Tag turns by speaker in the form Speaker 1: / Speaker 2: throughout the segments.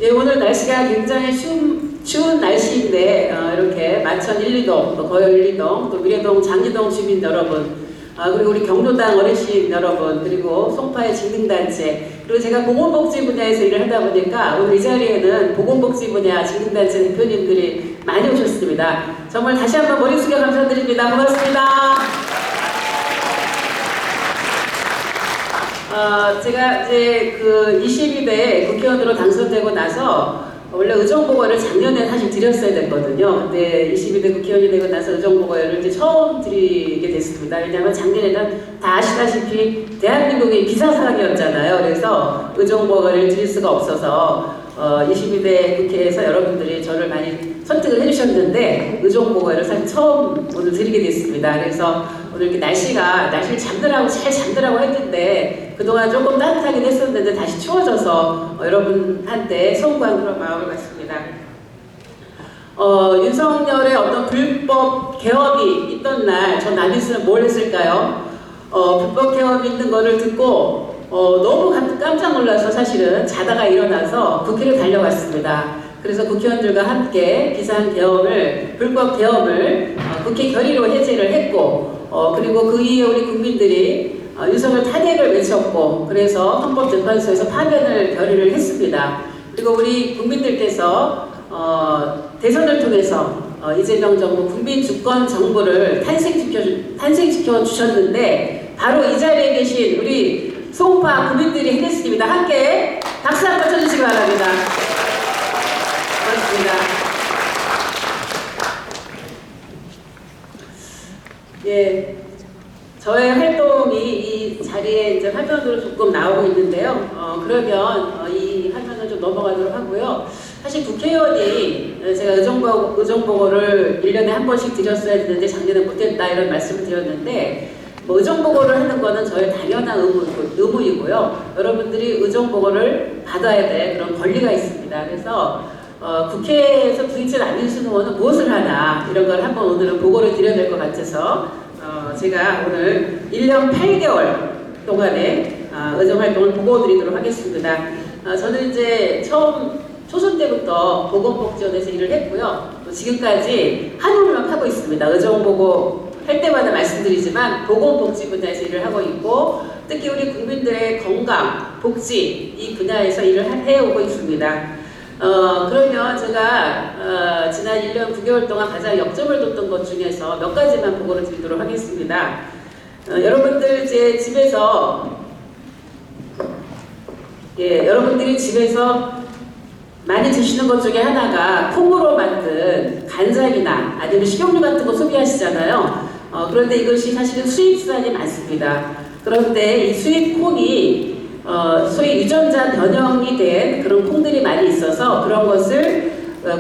Speaker 1: 예, 오늘 날씨가 굉장히 추운 날씨인데 이렇게 마천 1, 2동, 또 거여 1, 2동, 또 미래동, 장리동 주민 여러분, 그리고 우리 경로당 어르신 여러분, 그리고 송파의 직능단체, 그리고 제가 보건복지 분야에서 일을 하다 보니까 오늘 이 자리에는 보건복지 분야 직능단체 대표님들이 많이 오셨습니다. 정말 다시 한번 머리 숙여 감사드립니다. 고맙습니다. 제가 이제 그 22대 국회의원으로 당선되고 나서 원래 의정보고를 작년에 사실 드렸어야 됐거든요. 근데 22대 국회의원이 되고 나서 의정보고를 이제 처음 드리게 됐습니다. 왜냐하면 작년에는 다 아시다시피 대한민국이 비상상황이었잖아요. 그래서 의정보고를 드릴 수가 없어서 22대 국회에서 여러분들이 저를 많이 선택을 해주셨는데 의정보고를 사실 처음 오늘 드리게 됐습니다. 그래서 오늘 이렇게 날씨를 잘 잠들라고 했는데 그동안 조금 따뜻하긴 했었는데 다시 추워져서 여러분한테 송구한 그런 마음을 갖습니다. 윤석열의 어떤 불법 개업이 있던 날 전 아니었으면 뭘 했을까요? 불법 개업이 있는 거를 듣고 너무 깜짝 놀라서 사실은 자다가 일어나서 국회를 달려갔습니다. 그래서 국회의원들과 함께 비상개업을, 불법 개업을 국회 결의로 해제를 했고 그리고 그 이후에 우리 국민들이 윤석열 탄핵을 외쳤고 그래서 헌법재판소에서 파면을 결의를 했습니다. 그리고 우리 국민들께서 대선을 통해서 이재명 정부 국민주권 정부를 탄생시켜 주셨는데 바로 이 자리에 계신 우리 송파 국민들이 해냈습니다. 함께 박수 한번 쳐주시기 바랍니다. 고맙습니다. 예, 저의 활동이 이 자리에 이제 화면으로 조금 나오고 있는데요. 그러면 이 화면을 좀 넘어가도록 하고요. 사실 국회의원이 제가 의정보고를 1년에 한 번씩 드렸어야 했는데 작년에 못했다 이런 말씀을 드렸는데 의정보고를 하는 거는 저의 당연한 의무이고요. 여러분들이 의정보고를 받아야 될 그런 권리가 있습니다. 그래서 국회에서 부의체 안민순 의원은 무엇을 하나 이런 걸 한번 오늘은 보고를 드려야 될 것 같아서 제가 오늘 1년 8개월 동안의 의정활동을 보고 드리도록 하겠습니다. 저는 이제 초선 때부터 보건복지원에서 일을 했고요. 또 지금까지 한우를 하고 있습니다. 의정보고 할 때마다 말씀드리지만 보건복지 분야에서 일을 하고 있고 특히 우리 국민들의 건강, 복지 이 분야에서 일을 해오고 있습니다. 그러면 제가 지난 1년 9개월 동안 가장 역점을 뒀던 것 중에서 몇 가지만 보고를 드리도록 하겠습니다. 여러분들 이제 여러분들이 집에서 많이 드시는 것 중에 하나가 콩으로 만든 간장이나 아니면 식용유 같은 거 소비하시잖아요. 그런데 이것이 사실은 수입산이 많습니다. 그런데 이 수입 콩이 소위 유전자 변형이 된 그런 콩들이 많이 있어서 그런 것을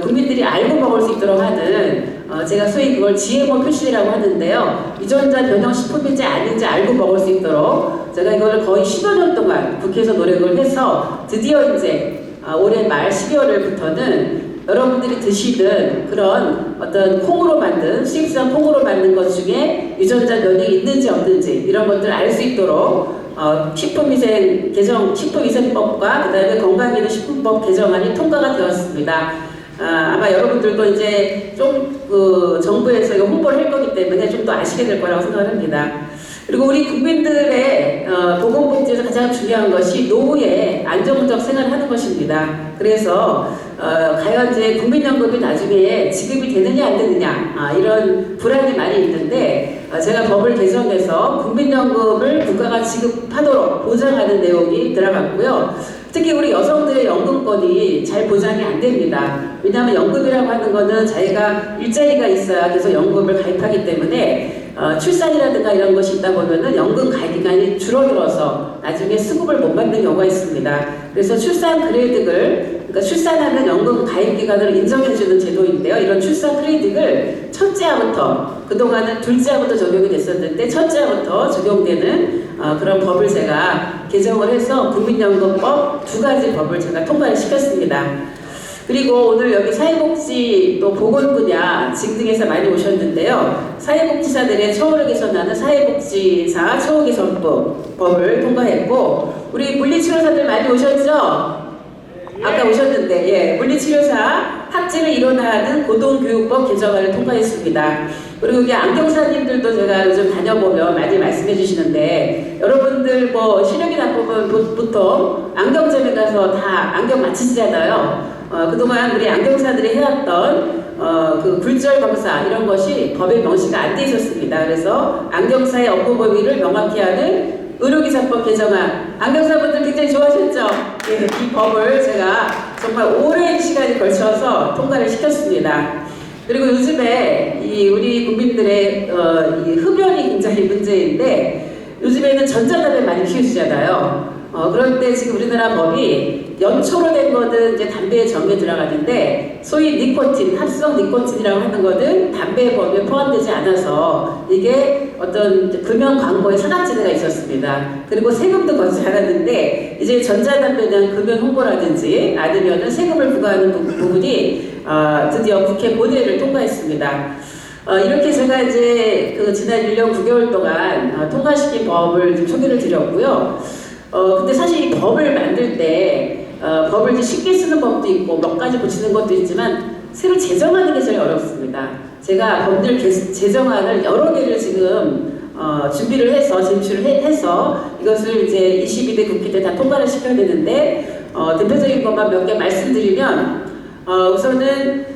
Speaker 1: 국민들이 알고 먹을 수 있도록 하는 제가 소위 그걸 GMO 표시라고 하는데요. 유전자 변형 식품인지 아닌지 알고 먹을 수 있도록 제가 이걸 거의 10여 년 동안 국회에서 노력을 해서 드디어 이제 올해 말 12월부터는 여러분들이 드시는 그런 어떤 콩으로 만든 수입산 콩으로 만든 것 중에 유전자 변형이 있는지 없는지 이런 것들을 알 수 있도록 식품위생법과 그 다음에 건강기능식품법 개정안이 통과가 되었습니다. 아마 여러분들도 이제 좀 정부에서 이거 홍보를 할 거기 때문에 좀 더 아시게 될 거라고 생각합니다. 그리고 우리 국민들의 보건복지에서 가장 중요한 것이 노후에 안정적 생활을 하는 것입니다. 그래서 과연 이제 국민연금이 나중에 지급이 되느냐 안 되느냐 이런 불안이 많이 있는데 제가 법을 개정해서 국민연금을 국가가 지급하도록 보장하는 내용이 들어갔고요. 특히 우리 여성들의 연금권이 잘 보장이 안 됩니다. 왜냐하면 연금이라고 하는 거는 자기가 일자리가 있어야 계속 연금을 가입하기 때문에 출산이라든가 이런 것이 있다 보면은 연금 가입 기간이 줄어들어서 나중에 수급을 못 받는 경우가 있습니다. 그래서 출산 그레이드를, 그러니까 출산하면 연금 가입 기간을 인정해주는 제도인데요. 이런 출산 크레딧을 첫째아부터, 그동안은 둘째아부터 적용이 됐었는데 첫째아부터 적용되는 그런 법을 제가 개정을 해서 국민연금법 2가지 법을 제가 통과를 시켰습니다. 그리고 오늘 여기 사회복지 또 보건 분야 직등에서 많이 오셨는데요. 사회복지사들의 처우를 개선하는 사회복지사 처우개선법을 통과했고 우리 물리치료사들 많이 오셨죠? 아까 오셨는데, 예, 물리치료사 학제를 일원화하는 고등교육법 개정안을 통과했습니다. 그리고 이게 안경사님들도 제가 요즘 다녀보면 많이 말씀해 주시는데, 여러분들 뭐 시력이 나쁘면 보통 안경점에 가서 다 안경 맞히시잖아요. 그동안 우리 안경사들이 해왔던 그 굴절 검사 이런 것이 법에 명시가 안 돼 있었습니다. 그래서 안경사의 업무 범위를 명확히 하는 의료기사법 개정안, 안경사분들 굉장히 좋아하셨죠? 예, 이 법을 제가 정말 오랜 시간에 걸쳐서 통과를 시켰습니다. 그리고 요즘에 우리 국민들의 이 흡연이 굉장히 문제인데, 요즘에는 전자담배 많이 피우시잖아요. 그런데 지금 우리나라 법이 연초로 된 거는 이제 담배의 정에 들어가는데, 소위 니코틴, 합성 니코틴이라고 하는 거는 담배 범위에 포함되지 않아서 이게 어떤 금연 광고에 산악지대가 있었습니다. 그리고 세금도 걷지 않았는데, 이제 전자담배에 대한 금연 홍보라든지 아니면은 세금을 부과하는 부분이 드디어 국회 본회의를 통과했습니다. 이렇게 제가 이제 지난 1년 9개월 동안 통과시킨 법을 좀 소개를 드렸고요. 근데 사실 이 법을 만들 때 법을 이제 쉽게 쓰는 법도 있고 몇 가지 고치는 것도 있지만 새로 제정하는 게 제일 어렵습니다. 제가 법률 제정안을 여러 개를 지금 준비를 해서 제출을 해서 이것을 이제 22대 국회 때 다 통과를 시켜야 되는데, 대표적인 것만 몇 개 말씀드리면, 우선은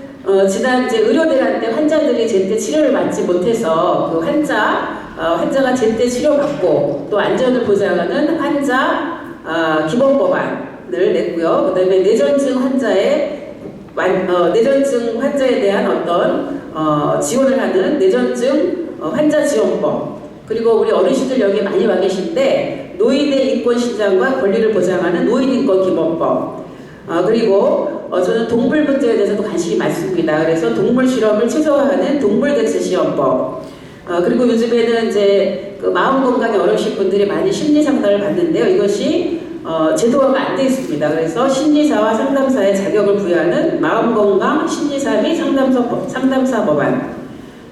Speaker 1: 지난 이제 의료대란 때 환자들이 제때 치료를 받지 못해서 그 환자가 제때 치료받고 또 안전을 보장하는 환자 기본법안을 냈고요. 그다음에 뇌전증 환자에 대한 어떤 지원을 하는 뇌전증 환자 지원법, 그리고 우리 어르신들 여기 많이 와 계신데 노인의 인권 신장과 권리를 보장하는 노인인권 기본법, 그리고 저는 동물 문제에 대해서도 관심이 많습니다. 그래서 동물 실험을 최소화하는 동물대체시험법, 그리고 요즘에는 이제 그 마음 건강에 어려우신 분들이 많이 심리 상담을 받는데요. 이것이 제도화가 안 돼 있습니다. 그래서 심리사와 상담사의 자격을 부여하는 마음 건강 심리사 및 상담사 법안,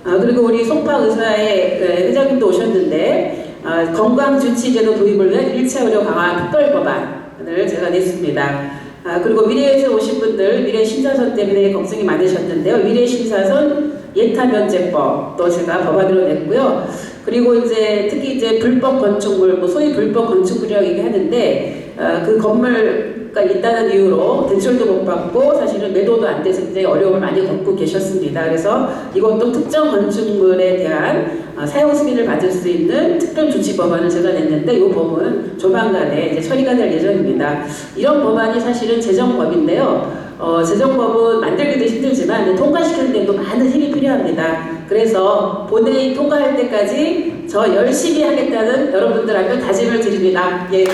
Speaker 1: 그리고 우리 송파 의사의 회장님도 오셨는데 건강주치제도 도입을 위한 1차 의료 강화 특별 법안을 제가 냈습니다. 그리고 미래에서 오신 분들 미래 신사선 때문에 걱정이 많으셨는데요. 미래 신사선 예타 면제법도 제가 법안으로 냈고요. 그리고 이제 특히 이제 불법 건축물, 뭐 소위 불법 건축물이라고 얘기하는데 그 건물가 있다는 이유로 대출도 못 받고 사실은 매도도 안 돼서 굉장히 어려움을 많이 겪고 계셨습니다. 그래서 이것도 특정 건축물에 대한 사용 승인을 받을 수 있는 특별 조치 법안을 제가 냈는데, 이 법은 조만간에 이제 처리가 될 예정입니다. 이런 법안이 사실은 제정법인데요. 제정법은 만들기도 힘들지만 통과시키는 데도 많은 힘이 필요합니다. 그래서 본회의 통과할 때까지 저 열심히 하겠다는 여러분들한테 다짐을 드립니다. 예.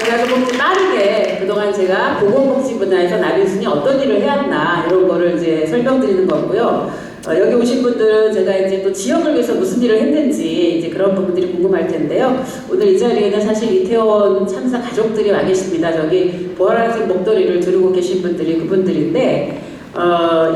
Speaker 1: 제가 조금 빠르게 그동안 제가 보건복지 분야에서 나비순이 어떤 일을 해왔나 이런 거를 이제 설명드리는 거고요. 여기 오신 분들은 제가 이제 또 지역을 위해서 무슨 일을 했는지 이제 그런 부분들이 궁금할 텐데요. 오늘 이 자리에는 사실 이태원 참사 가족들이 와 계십니다. 저기 보라색 목도리를 두르고 계신 분들이 그분들인데,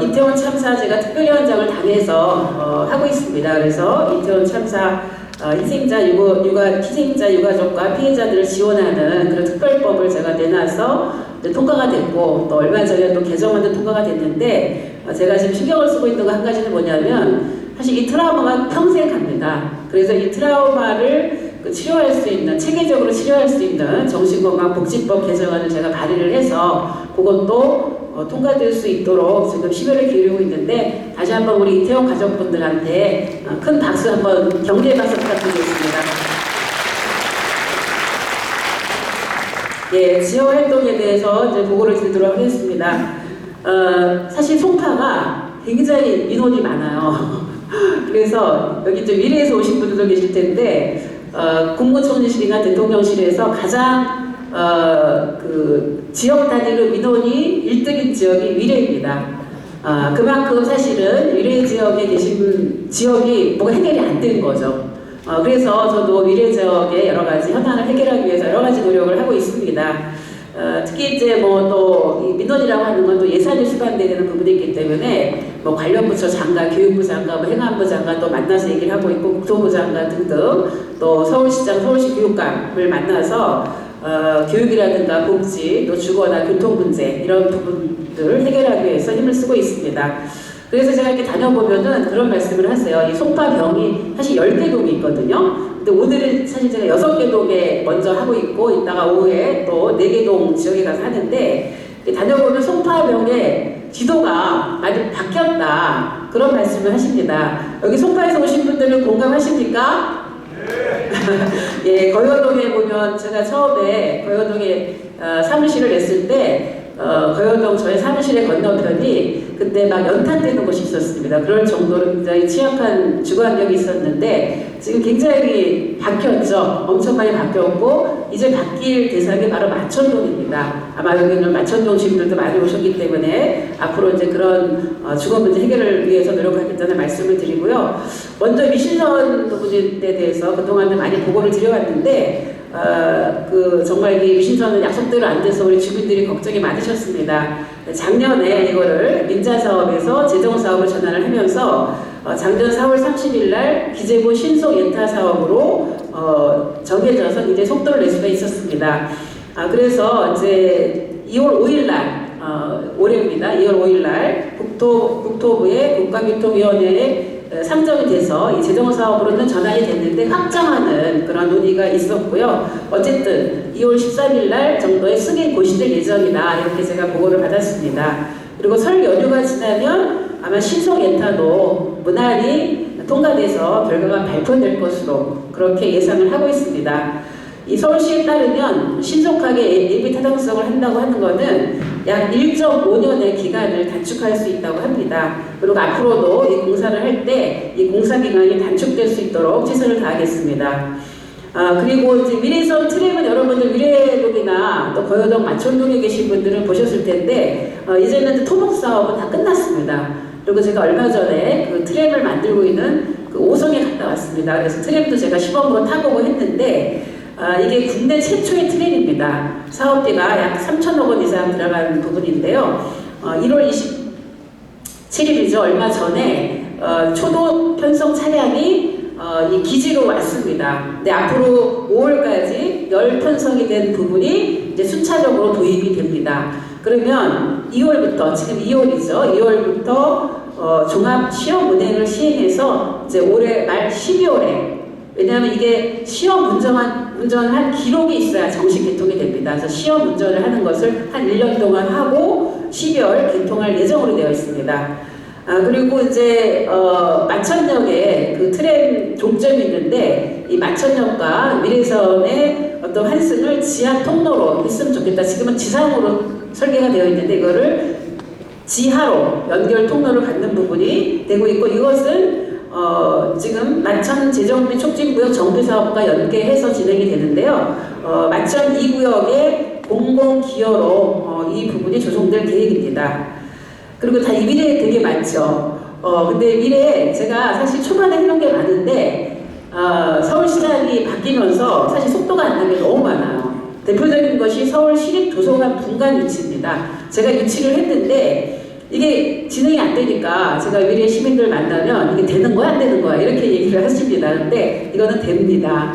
Speaker 1: 이태원 참사 제가 특별위원장을 당해서 하고 있습니다. 그래서 이태원 참사 희생자 유가족과 피해자들을 지원하는 그런 특별법을 제가 내놔서 통과가 됐고, 또 얼마 전에 또 개정안도 통과가 됐는데, 제가 지금 신경을 쓰고 있는 거 한 가지는 뭐냐면, 사실 이 트라우마가 평생 갑니다. 그래서 이 트라우마를 치료할 수 있는, 체계적으로 치료할 수 있는 정신건강복지법 개정안을 제가 발의를 해서 그것도 통과될 수 있도록 지금 심혈을 기울이고 있는데, 다시 한번 우리 이태원 가족분들한테 큰 박수 한번 격려의 박수 부탁드리겠습니다. 예, 지역 활동에 대해서 이제 보고를 드리도록 하겠습니다. 사실 송파가 굉장히 민원이 많아요. 그래서 여기 좀 미래에서 오신 분들도 계실 텐데, 국무총리실이나 대통령실에서 가장 그 지역 단위로 민원이 1등인 지역이 위례입니다. 그만큼 사실은 위례 지역에 계신 지역이 뭐가 해결이 안 된 거죠. 그래서 저도 위례 지역의 여러 가지 현안을 해결하기 위해서 여러 가지 노력을 하고 있습니다. 특히 이제 뭐 또 민원이라고 하는 건 또 예산이 수반되는 부분이 있기 때문에 뭐 관련 부처 장관, 교육부 장관, 뭐 행안부 장관 또 만나서 얘기를 하고 있고 국토부 장관 등등 또 서울시장, 서울시 교육감을 만나서 교육이라든가 복지, 또 주거나 교통 문제 이런 부분들 해결하기 위해서 힘을 쓰고 있습니다. 그래서 제가 이렇게 다녀보면은 그런 말씀을 하세요. 이 송파병이 사실 10개 동이 있거든요. 근데 오늘은 사실 제가 6개 동에 먼저 하고 있고 이따가 오후에 또 4개 동 지역에 가서 하는데 다녀보면 송파병의 지도가 많이 바뀌었다 그런 말씀을 하십니다. 여기 송파에서 오신 분들은 공감하십니까? 예, 거여동에 보면 제가 처음에 거여동에 사무실을 냈을 때 거여동 저의 사무실의 건너편이 그때 막 연탄되는 곳이 있었습니다. 그럴 정도로 굉장히 취약한 주거환경이 있었는데 지금 굉장히 바뀌었죠. 엄청 많이 바뀌었고 이제 바뀔 대상이 바로 마천동입니다. 아마 여기는 마천동 주민들도 많이 오셨기 때문에 앞으로 이제 그런 주거 문제 해결을 위해서 노력하겠다는 말씀을 드리고요. 먼저 미신선 부분에 대해서 그동안은 많이 보고를 드려왔는데 정말 이 미신선은 약속대로 안 돼서 우리 주민들이 걱정이 많으셨습니다. 작년에 이거를 민자사업에서 재정사업을 전환을 하면서 작년 4월 30일 날 기재부 신속 예타 사업으로 정해져서 이제 속도를 낼 수가 있었습니다. 그래서 이제 2월 5일 날 올해입니다. 2월 5일 날 국토부의 국가교통위원회에 상정이 돼서 이 재정사업으로는 전환이 됐는데 확정하는 그런 논의가 있었고요. 어쨌든 2월 13일 날 정도에 승인 고시될 예정이다 이렇게 제가 보고를 받았습니다. 그리고 설 연휴가 지나면 아마 신속 예타도 무난히 통과돼서 결과가 발표될 것으로 그렇게 예상을 하고 있습니다. 이 서울시에 따르면 신속하게 예비 타당성을 한다고 하는 것은 약 1.5년의 기간을 단축할 수 있다고 합니다. 그리고 앞으로도 이 공사를 할 때 이 공사 기간이 단축될 수 있도록 최선을 다하겠습니다. 그리고 이제 미래선 트랙은 여러분들 미래동이나 또 거여동 마천동에 계신 분들은 보셨을 텐데 이제는 토목 사업은 다 끝났습니다. 그리고 제가 얼마 전에 그 트램을 만들고 있는 그 오송에 갔다 왔습니다. 그래서 트램도 제가 시범으로 타보고 했는데 이게 국내 최초의 트램입니다. 사업비가 약 3천억 원 이상 들어가는 부분인데요. 1월 27일이죠. 얼마 전에 초도 편성 차량이 이 기지로 왔습니다. 근데 앞으로 5월까지 열 편성이 된 부분이 이제 순차적으로 도입이 됩니다. 그러면 2월부터 지금 2월이죠. 2월부터 종합 시험 운행을 시행해서 이제 올해 말 12월에 왜냐하면 이게 시험 운전한 기록이 있어야 정식 개통이 됩니다. 그래서 시험 운전을 하는 것을 한 1년 동안 하고 12월 개통할 예정으로 되어 있습니다. 그리고 이제 마천역에 그 트램 종점이 있는데 이 마천역과 미래선의 어떤 환승을 지하 통로로 했으면 좋겠다. 지금은 지상으로 설계가 되어 있는데 이거를 지하로 연결 통로를 갖는 부분이 되고 있고 이것은 지금 마천 재정비 촉진구역 정비사업과 연계해서 진행이 되는데요. 마천 2구역의 공공기여로 이 부분이 조성될 계획입니다. 그리고 다 이 미래에 되게 많죠. 근데 미래에 제가 사실 초반에 해놓은 게 많은데 서울시장이 바뀌면서 사실 속도가 안 나는 게 너무 많아요. 대표적인 것이 서울시립도서관 분관 유치입니다. 제가 유치를 했는데 이게 진행이 안 되니까 제가 미래 시민들 만나면 이게 되는 거야 안 되는 거야 이렇게 얘기를 하십니다. 근데 이거는 됩니다.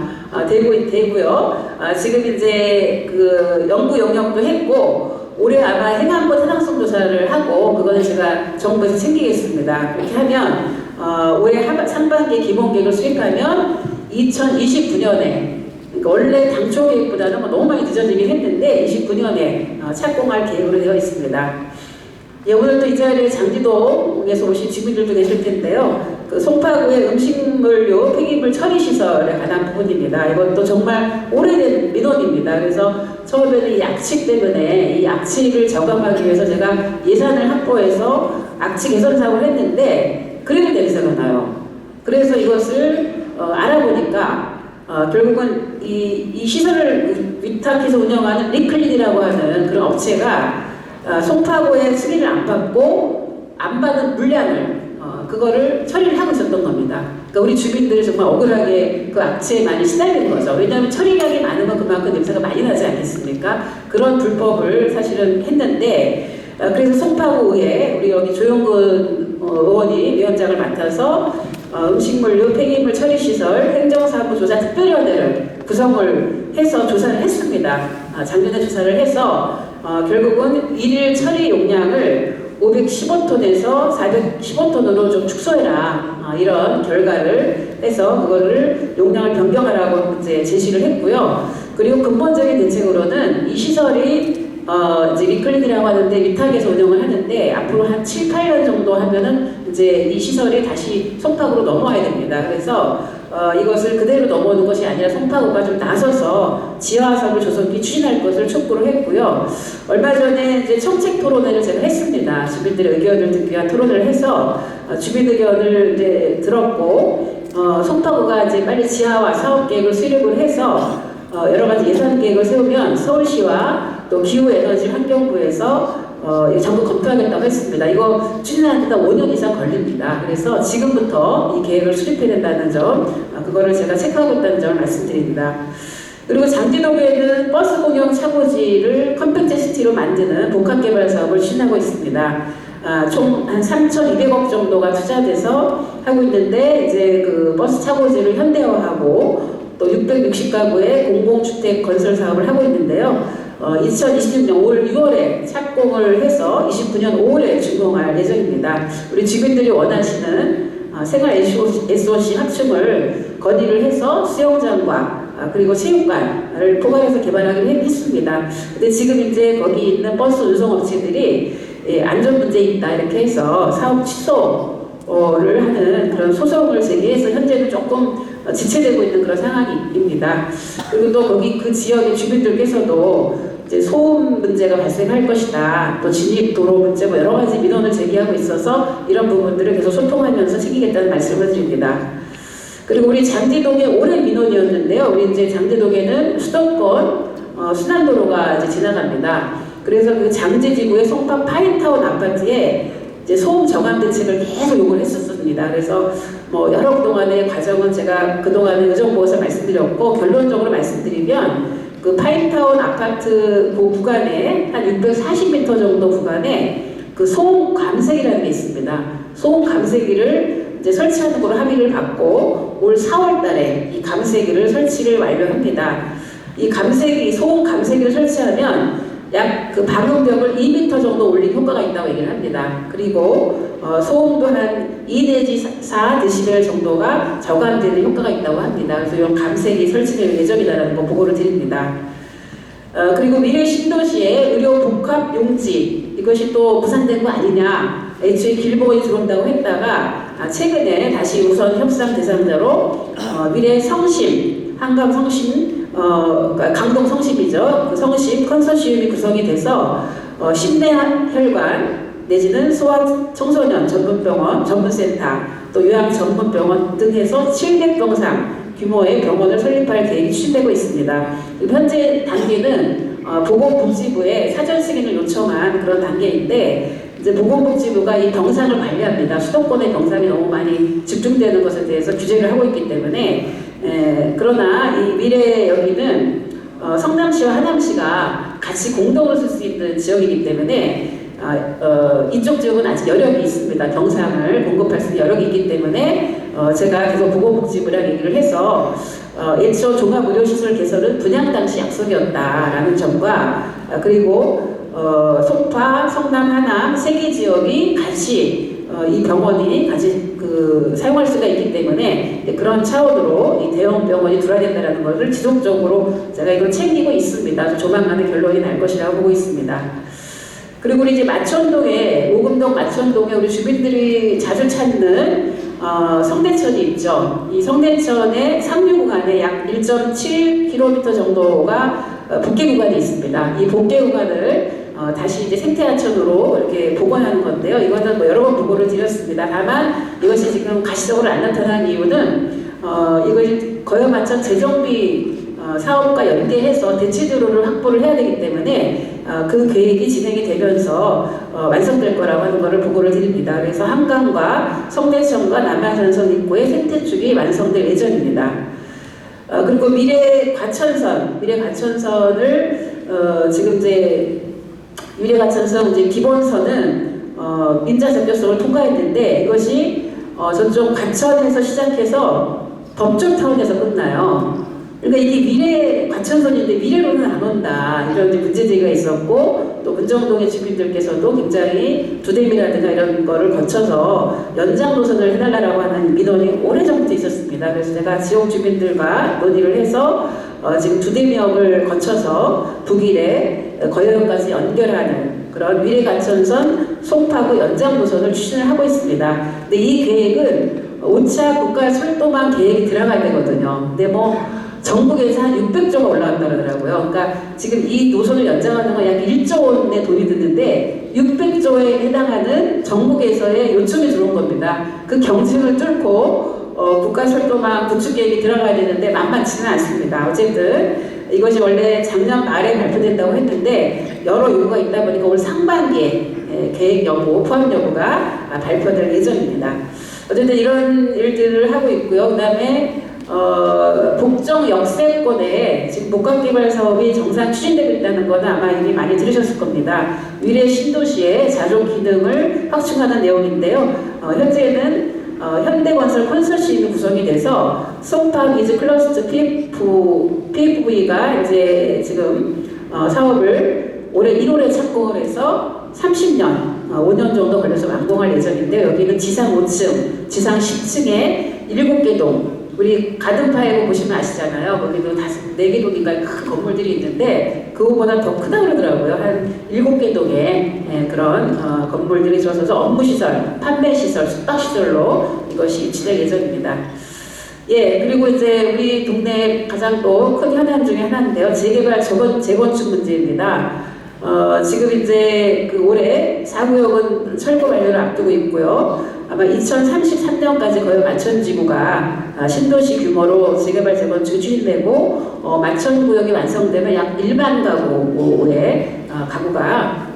Speaker 1: 되고요. 지금 이제 그 연구 용역도 했고 올해 아마 행안부 타당성 조사를 하고 그거는 제가 정부에서 챙기겠습니다. 그렇게 하면 올해 상반기 기본계획을 수립하면 2029년에 그러니까 원래 당초 계획보다는 너무 많이 늦어지긴 했는데 29년에 착공할 계획으로 되어 있습니다. 예, 오늘도 이 자리에 장지동에서 오신 주민들도 계실 텐데요. 그 송파구의 음식물류 폐기물 처리 시설에 관한 부분입니다. 이것도 정말 오래된 민원입니다. 그래서 처음에는 이 악취 때문에 이 악취를 저감하기 위해서 제가 예산을 확보해서 악취 개선 사업을 했는데 그래도 냄새가 나요. 그래서 이것을 알아보니까 결국은 이 시설을 위탁해서 운영하는 리클린이라고 하는 그런 업체가 송파구의 승인을 안 받고 안 받은 물량을 그거를 처리를 하고 있었던 겁니다. 그러니까 우리 주민들이 정말 억울하게 그 악취에 많이 시달리는 거죠. 왜냐하면 처리량이 많으면 그만큼 냄새가 많이 나지 않겠습니까? 그런 불법을 사실은 했는데 그래서 송파구에 우리 여기 조영근 의원이 위원장을 맡아서 음식물류 폐기물 처리시설 행정사무 조사 특별위원회를 구성을 해서 조사를 했습니다. 작년에 조사를 해서 결국은 일일 처리 용량을 515톤에서 415톤으로 좀 축소해라, 이런 결과를 해서 그거를 용량을 변경하라고 이제 제시를 했고요. 그리고 근본적인 대책으로는 이 시설이 이제 리클린이라고 하는데 위탁에서 운영을 하는데 앞으로 한 7, 8년 정도 하면은 이제 이 시설이 다시 송파구로 넘어와야 됩니다. 그래서 이것을 그대로 넘어오는 것이 아니라 송파구가 좀 나서서 지하화석을 조속히 추진할 것을 촉구를 했고요. 얼마 전에 이제 정책 토론회를 제가 했습니다. 주민들의 의견을 듣기 위한 토론을 해서 주민 의견을 이제 들었고 송파구가 이제 빨리 지하화 사업 계획을 수립을 해서 여러 가지 예산 계획을 세우면 서울시와 또 기후에너지 환경부에서 전부 검토하겠다고 했습니다. 이거 추진하는 데 5년 이상 걸립니다. 그래서 지금부터 이 계획을 수립해야 된다는 점, 그거를 제가 체크하고 있다는 점을 말씀드립니다. 그리고 장지동에는 버스 공영 차고지를 컴팩트 시티로 만드는 복합개발 사업을 추진하고 있습니다. 총 한 3,200억 정도가 투자돼서 하고 있는데 이제 그 버스 차고지를 현대화하고 또 660가구의 공공주택 건설 사업을 하고 있는데요. 2026년 5월 6월에 착공을 해서 29년 5월에 준공할 예정입니다. 우리 주민들이 원하시는 생활 SOC 확충을 건의를 해서 수영장과 그리고 체육관을 포괄해서 개발하기로 했습니다. 근데 지금 이제 거기 있는 버스 운송업체들이 안전 문제 있다 이렇게 해서 사업 취소를 하는 그런 소송을 제기해서 현재는 조금 지체되고 있는 그런 상황입니다. 그리고 또 거기 그 지역의 주민들께서도 이제 소음 문제가 발생할 것이다, 또 진입 도로 문제 뭐 여러 가지 민원을 제기하고 있어서 이런 부분들을 계속 소통하면서 챙기겠다는 말씀을 드립니다. 그리고 우리 장지동의 오랜 민원이었는데요. 우리 이제 장지동에는 수도권 순환도로가 이제 지나갑니다. 그래서 그 장지지구의 송파 파인타운 아파트에 이제 소음 정화 대책을 계속 요구를 했었습니다. 그래서 뭐 여러 동안의 과정은 제가 그동안에 의정부에서 말씀드렸고, 결론적으로 말씀드리면 그 파인타운 아파트 그 구간에 한 640m 정도 구간에 그 소음 감색이라는 게 있습니다. 소음 감색기를 이제 설치하는 걸로 합의를 받고 올 4월 달에 이 감색기를 설치를 완료합니다. 이 감색기, 소음 감색기를 설치하면 약 그 방음벽을 2m 정도 올린 효과가 있다고 얘기를 합니다. 그리고 소음도 한 2 내지 4dB 정도가 저감되는 효과가 있다고 합니다. 그래서 이런 감색이 설치될 예정이라는 거 보고를 드립니다. 그리고 미래 신도시의 의료 복합 용지, 이것이 또 부산된 거 아니냐, 애초에 길보건이 들어온다고 했다가 최근에 다시 우선 협상 대상자로 미래 성심, 한강 성심, 강동 성심이죠. 그 성심 컨소시엄이 구성이 돼서 심내혈관 내지는 소아 청소년 전문병원, 전문센터, 또 요양 전문병원 등 해서 700병상 규모의 병원을 설립할 계획이 추진되고 있습니다. 현재 단계는 보건복지부에 사전 승인을 요청한 그런 단계인데, 이제 보건복지부가 이 병상을 관리합니다. 수도권의 병상이 너무 많이 집중되는 것에 대해서 규제를 하고 있기 때문에, 그러나 이 미래 여기는 성남시와 하남시가 같이 공동으로 쓸 수 있는 지역이기 때문에 이쪽 지역은 아직 여력이 있습니다. 병상을 공급할 수 있는 여력이 있기 때문에 제가 계속 보건복지부랑 얘기를 해서 예초 종합의료시설 개설은 분양 당시 약속이었다라는 점과 그리고 송파, 성남, 하남 세 개 지역이 같이 이 병원이 같이 사용할 수가 있기 때문에 그런 차원으로 이 대형 병원이 들어야 된다는 것을 지속적으로 제가 이걸 챙기고 있습니다. 조만간에 결론이 날 것이라고 보고 있습니다. 그리고 우리 이제 마천동에, 오금동 마천동에 우리 주민들이 자주 찾는 성대천이 있죠. 이 성대천의 상류 구간에 약 1.7km 정도가 복개 구간이 있습니다. 이 복개 구간을 다시 이제 생태하천으로 이렇게 복원하는 건데요. 이거는 뭐 여러 번 보고를 드렸습니다. 다만 이것이 지금 가시적으로 안 나타난 이유는 이것이 거여마천 재정비 사업과 연계해서 대치도로를 확보를 해야 되기 때문에 그 계획이 진행이 되면서 완성될 거라고 하는 것을 보고를 드립니다. 그래서 한강과 성대천과 남한산선 입구의 생태축이 완성될 예정입니다. 그리고 미래 과천선을 지금 이제 미래 과천선 이제 기본선은 민자 적격성을 통과했는데 이것이 저쪽 과천에서 시작해서 법정 타운에서 끝나요. 그러니까 이게 미래 과천선인데 미래로는 안 온다 이런 문제 제기가 있었고 또 문정동의 주민들께서도 굉장히 두댐이라든가 이런 거를 거쳐서 연장 노선을 해달라고 하는 민원이 오래전부터 있었습니다. 그래서 제가 지역 주민들과 논의를 해서 지금 두댐역을 거쳐서 북일에 거여역까지 연결하는 그런 미래 과천선 송파구 연장 노선을 추진을 하고 있습니다. 근데 이 계획은 5차 국가 철도망 계획이 들어가야 되거든요. 근데 뭐 전국에서 한 600조가 올라왔다 그러더라고요. 그러니까 지금 이 노선을 연장하는 건 약 1조 원의 돈이 드는데 600조에 해당하는 전국에서의 요청이 들어온 겁니다. 그 경쟁을 뚫고 국가철도망 구축 계획이 들어가야 되는데 만만치는 않습니다. 어쨌든 이것이 원래 작년 말에 발표된다고 했는데 여러 요구가 있다 보니까 올 상반기에 계획 여부, 포함 여부가 발표될 예정입니다. 어쨌든 이런 일들을 하고 있고요. 그 다음에 복정 역세권에 지금 복합개발 사업이 정상 추진되고 있다는 거는 아마 이미 많이 들으셨을 겁니다. 미래 신도시의 자존 기능을 확충하는 내용인데요. 현재는 현대건설 컨소시엄이 구성이 돼서 송파기즈 클러스터 PFV가 이제 지금 사업을 올해 1월에 착공을 해서 30년, 5년 정도 걸려서 완공할 예정인데요. 여기는 지상 5층, 지상 10층에 7개 동, 우리 가든파이브 보시면 아시잖아요. 거기도 4개 동인가 큰 건물들이 있는데 그거보다 더 크다 그러더라고요. 한 7개 동의 그런 건물들이 들어서서 업무시설, 판매시설, 숙박시설로 이것이 유치될 예정입니다. 예, 그리고 이제 우리 동네 가장 또 큰 현안 중에 하나인데요. 재개발 재건축 문제입니다. 지금 이제 그 올해 4구역은 철거 완료를 앞두고 있고요. 아마 2033년까지 거의 마천지구가 신도시 규모로 재개발 재건축이 추진되고 마천구역이 완성되면 약 1만 가구의 가구가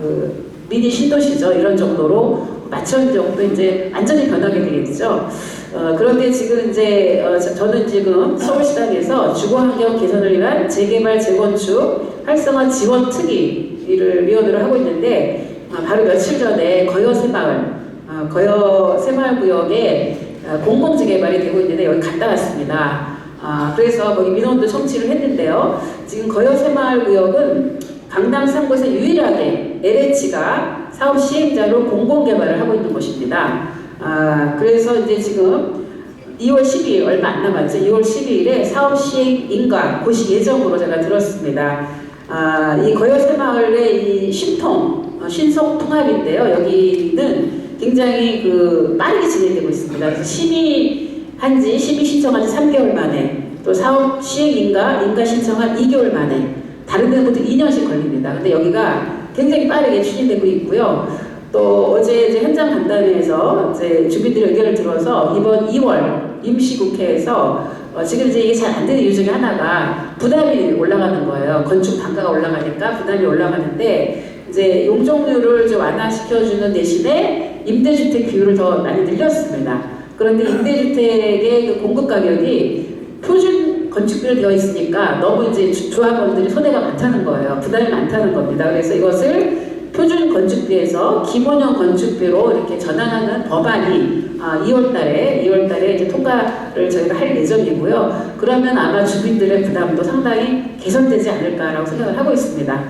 Speaker 1: 미니 신도시죠. 이런 정도로 마천 정도 이제 완전히 변하게 되겠죠. 그런데 지금 이제 저는 지금 서울시당에서 주거환경 개선을 위한 재개발 재건축 활성화 지원 특위를 위원으로 하고 있는데 바로 며칠 전에 거여 새마을구역에 공공재개발이 되고 있는데 여기 갔다 왔습니다. 그래서 거기 민원도 청취를 했는데요. 지금 거여 새마을구역은 강남 3구에서 유일하게 LH가 사업 시행자로 공공개발을 하고 있는 곳입니다. 그래서 이제 지금 2월 12일 얼마 안 남았죠. 2월 12일에 사업 시행 인가 고시 예정으로 제가 들었습니다. 이 거여 새마을의 이 신속 통합인데요. 여기는 굉장히 빠르게 진행되고 있습니다. 그래서 심의 신청한 지 3개월 만에, 또 사업 시행 인가 신청한 2개월 만에, 다른 데는 보통 2년씩 걸립니다. 근데 여기가 굉장히 빠르게 추진되고 있고요. 또 어제 이제 현장 간담회에서 이제 주민들의 의견을 들어서 이번 2월 임시국회에서 지금 이제 이게 잘 안 되는 이유 중에 하나가 부담이 올라가는 거예요. 건축 단가가 올라가니까 부담이 올라가는데 이제 용적률을 좀 완화시켜주는 대신에 임대주택 비율을 더 많이 늘렸습니다. 그런데 임대주택의 그 공급 가격이 표준 건축비로 되어 있으니까 너무 이제 조합원들이 손해가 많다는 거예요. 부담이 많다는 겁니다. 그래서 이것을 표준 건축비에서 기본형 건축비로 이렇게 전환하는 법안이 2월달에 이제 통과를 저희가 할 예정이고요. 그러면 아마 주민들의 부담도 상당히 개선되지 않을까라고 생각을 하고 있습니다.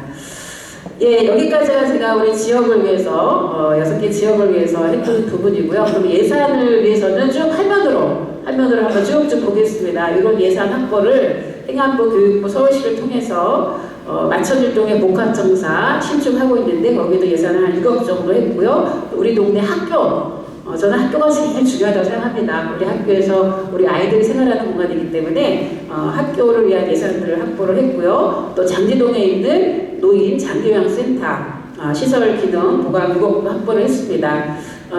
Speaker 1: 예, 여기까지가 제가 우리 지역을 위해서 6개 지역을 위해서 했던 부분이고요. 그럼 예산을 위해서는 쭉 화면으로 한번 쭉 보겠습니다. 이런 예산 확보를 행안부, 교육부, 서울시를 통해서 마천일동의 복합정사 신축하고 있는데 거기도 예산을 한 1억 정도 했고요. 우리 동네 학교, 저는 학교가 제일 중요하다고 생각합니다. 우리 학교에서 우리 아이들이 생활하는 공간이기 때문에 학교를 위한 예산들을 확보를 했고요. 또 장지동에 있는 노인 장기요양센터 시설 기능 보강 6억 확보를 했습니다.